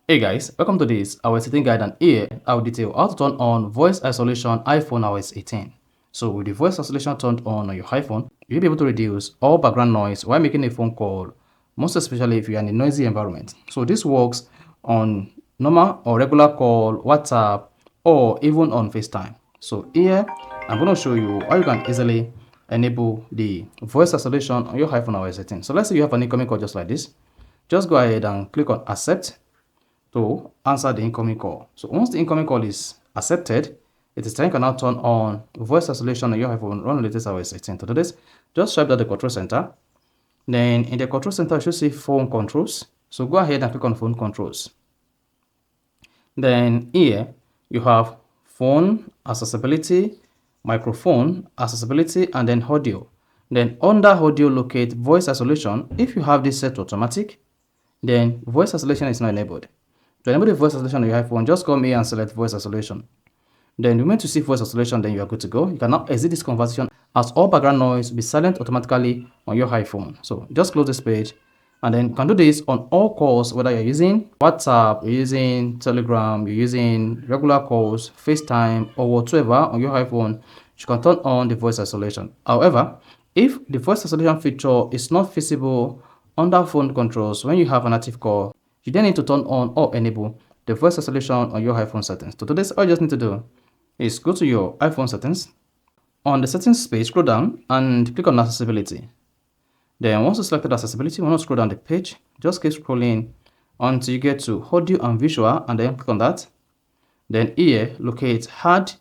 Hey guys, welcome to this our setting guide, and here I will detail how to turn on voice isolation iPhone iOS 18. So with the voice isolation turned on your iPhone, you'll be able to reduce all background noise while making a phone call, most especially if you're in a noisy environment. So this works on normal or regular call, WhatsApp, or even on FaceTime. So here I'm going to show you how you can easily enable the voice isolation on your iPhone iOS 18. So let's say you have an incoming call just like this. Just go ahead and click on accept to answer the incoming call. So once the incoming call is accepted, it is time you can now turn on voice isolation on your iPhone, run the latest iOS 18. To do this, just swipe at the control center. Then in the control center, you should see phone controls. So go ahead and click on phone controls. Then here you have phone accessibility, microphone accessibility, and then audio. Then under audio, locate voice isolation. If you have this set to automatic, then voice isolation is not enabled. To enable the voice isolation on your iPhone, just come here and select voice isolation. Then the moment you see voice isolation, then you are good to go. You can now exit this conversation as all background noise will be silent automatically on your iPhone. So just close this page, and then you can do this on all calls, whether you're using WhatsApp, you're using Telegram, you're using regular calls, FaceTime, or whatever on your iPhone. You can turn on the voice isolation. However, if the voice isolation feature is not visible under phone controls when you have an active call, you then need to turn on or enable the voice isolation on your iPhone settings. To do this, all you just need to do is go to your iPhone settings. On the settings page, scroll down and click on accessibility. Then once you selected accessibility, you want to scroll down the page. Just keep scrolling until you get to audio and visual, and then click on that. Then here, locate hard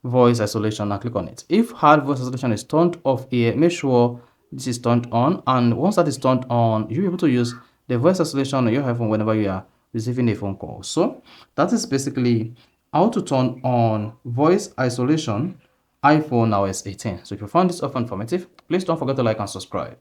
voice isolation and click on it. If hard voice isolation is turned off here, make sure this is turned on, and once that is turned on, you'll be able to use the voice isolation on your iPhone whenever you are receiving a phone call. So that is basically how to turn on voice isolation iPhone iOS 18. So if you found this often informative, please don't forget to like and subscribe.